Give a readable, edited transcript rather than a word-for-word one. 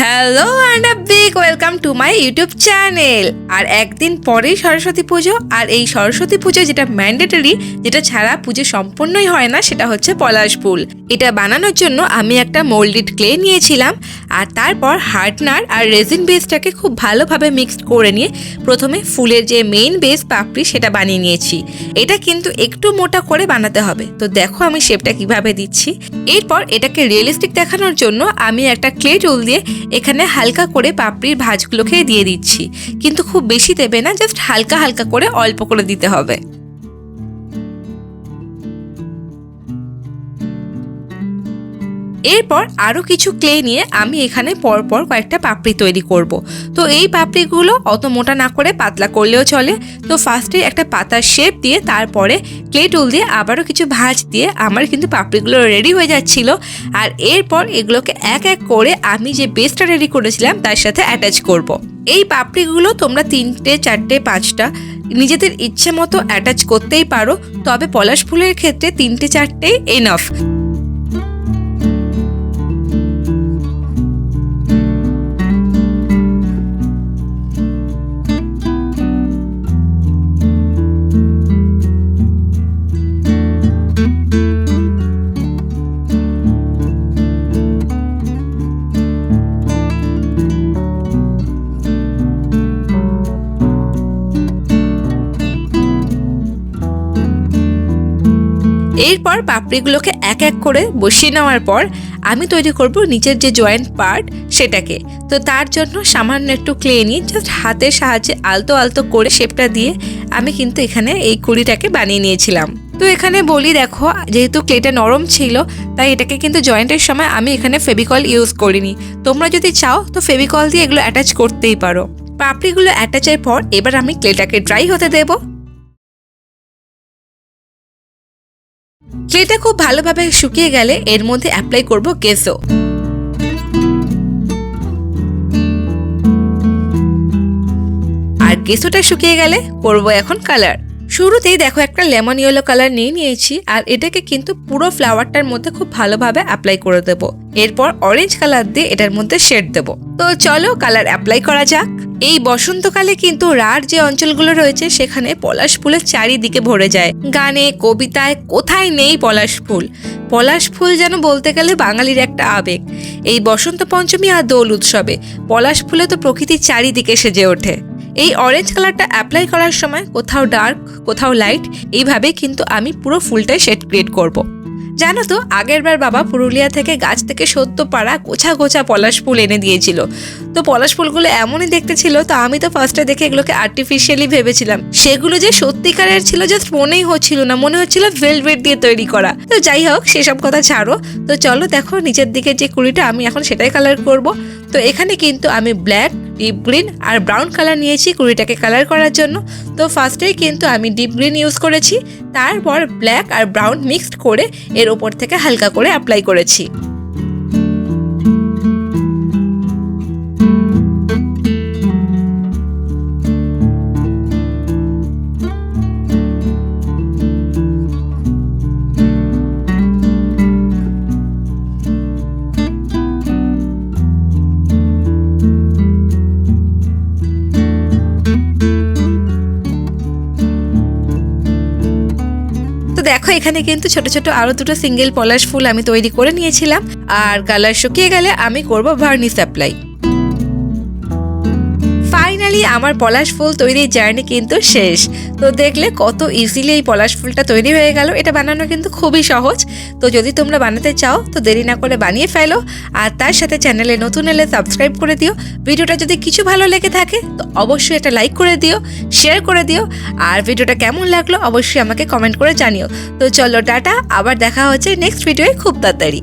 Hello and a big welcome to my YouTube channel. আর একদিন পরেই সরস্বতী পুজো, আর এই সরস্বতী পুজো যেটা ম্যান্ডেটরি, যেটা ছাড়া পুজো সম্পূর্ণই হয় না, সেটা হচ্ছে পলাশ ফুল। এটা বানানোর জন্য আমি একটা মোল্ডিট ক্লে নিয়েছিলাম, আর তারপর হার্ডনার আর রেজিন বেসটাকে খুব ভালোভাবে মিক্সড করে নিয়ে প্রথমে ফুলের যে মেইন বেস পাপড়ি সেটা বানিয়ে নিয়েছি। এটা কিন্তু একটু মোটা করে বানাতে হবে, তো দেখো আমি শেপটা কিভাবে দিচ্ছি। এরপর এটাকে রিয়েলিস্টিক দেখানোর জন্য আমি একটা ক্লে টুল দিয়ে এখানে হালকা করে পাপড়ির ভাঁজগুলোকে দিয়ে দিচ্ছি, কিন্তু খুব বেশি দেবে না, জাস্ট হালকা হালকা করে অল্প করে দিতে হবে। এরপর আরও কিছু ক্লে নিয়ে আমি এখানে পরপর কয়েকটা পাপড়ি তৈরি করব। তো এই পাপড়িগুলো অত মোটা না করে পাতলা করলেও চলে। তো ফার্স্টে একটা পাতার শেপ দিয়ে তারপরে ক্লে টুল দিয়ে আবারও কিছু ভাঁজ দিয়ে আমার কিন্তু পাপড়িগুলো রেডি হয়ে যাচ্ছিল। আর এরপর এগুলোকে এক এক করে আমি যে বেসটা রেডি করেছিলাম তার সাথে অ্যাটাচ করব। এই পাপড়িগুলো তোমরা 3টে 4টে 5টা নিজেদের ইচ্ছে মতো অ্যাটাচ করতেই পারো, তবে পলাশ ফুলের ক্ষেত্রে 3টে 4টেই এনাফ। এরপর পাপড়িগুলোকে এক এক করে বসিয়ে নেওয়ার পর আমি তৈরি করব নিচের যে জয়েন্ট পার্ট সেটাকে। তো তার জন্য সামান্য একটু ক্লে নিয়ে জাস্ট হাতের সাহায্যে আলতো আলতো করে শেপটা দিয়ে আমি কিন্তু এখানে এই কুড়িটাকে বানিয়ে নিয়েছিলাম। তো এখানে বলি দেখো, যেহেতু ক্লেটা নরম ছিল তাই এটাকে কিন্তু জয়েন্টের সময় আমি এখানে ফেভিকল ইউজ করিনি। তোমরা যদি চাও তো ফেভিকল দিয়ে এগুলো অ্যাটাচ করতেই পারো। পাপড়িগুলো অ্যাটাচের পর এবার আমি ক্লেটাকে ড্রাই হতে দেবো। ক্লেটা খুব ভালোভাবে শুকিয়ে গেলে এর মধ্যে অ্যাপ্লাই করব গেসো। আর গেসোটা শুকিয়ে গেলে করব এখন কালার। শুরুতেই দেখো একটা লেমন ইয়েলো কালার নিয়েছি, আর এটাকে কিন্তু পুরো ফ্লাওয়ারটার মধ্যে খুব ভালোভাবে অ্যাপ্লাই করে দেব। এরপর অরেঞ্জ কালার দিয়ে এটার মধ্যে শেড দেব। তো চলো কালার অ্যাপ্লাই করা যাক। এই বসন্তকালে কিন্তু রার যে অঞ্চলগুলো রয়েছে সেখানে পলাশ ফুলের চারিদিকে ভরে যায়। গানে কবিতায় কোথায় নেই পলাশ ফুল। পলাশ ফুল যেন বলতে গেলে বাঙালির একটা আবেগ। এই বসন্ত পঞ্চমী আর দোল উৎসবে পলাশ ফুলে তো প্রকৃতির চারিদিকে সেজে ওঠে। এই অরেঞ্জ কালারটা অ্যাপ্লাই করার সময় কোথাও ডার্ক কোথাও লাইট, এইভাবে কিন্তু আমি পুরো ফুলটাই শেড ক্রিয়েট করব। জানো তো আগের বার বাবা পুরুলিয়া থেকে গাছ থেকে সদ্য পাড়া গোছা গোছা পলাশ ফুল এনে দিয়েছিল। তো পলাশ ফুলগুলো এমনই দেখতে ছিল, তো আমি তো ফার্স্টে দেখে এগুলোকে আর্টিফিশিয়ালি ভেবেছিলাম। সেগুলো যে সত্যিকারের ছিল জাস্ট মনেই হচ্ছিল না, মনে হচ্ছিল ভেলভেট দিয়ে তৈরি করা। তো যাই হোক সেসব কথা ছাড়ো। তো চলো দেখো নিচের দিকে যে কুড়িটা আমি এখন সেটাই কালার করব। তো এখানে কিন্তু আমি ব্ল্যাক, ডিপ গ্রিন আর ব্রাউন কালার নিয়েছি কুড়িটাকে কালার করার জন্য। তো ফার্স্টেই কিন্তু আমি ডিপ গ্রিন ইউজ করেছি, তারপর ব্ল্যাক আর ব্রাউন মিক্সড করে এর ওপর থেকে হালকা করে অ্যাপ্লাই করেছি। দেখো এখানে কিন্তু ছোট ছোট আরো দুটো সিঙ্গেল পলাশ ফুল আমি তৈরি করে নিয়েছিলাম। আর কালার শুকিয়ে গেলে আমি করব ভার্নিশ অ্যাপ্লাই। ফাইনালি আমার পলাশ ফুল তৈরির জার্নি কিন্তু শেষ। তো দেখলে কত ইজিলি এই পলাশ ফুলটা তৈরি হয়ে গেল। এটা বানানো কিন্তু খুবই সহজ। তো যদি তোমরা বানাতে চাও তো দেরি না করে বানিয়ে ফেলো। আর তার সাথে চ্যানেলে নতুন এলে সাবস্ক্রাইব করে দিও। ভিডিওটা যদি কিছু ভালো লেগে থাকে তো অবশ্যই একটা লাইক করে দিও, শেয়ার করে দিও। আর ভিডিওটা কেমন লাগলো অবশ্যই আমাকে কমেন্ট করে জানিও। তো চলো টাটা, আবার দেখা হচ্ছে নেক্সট ভিডিওয়ে খুব তাড়াতাড়ি।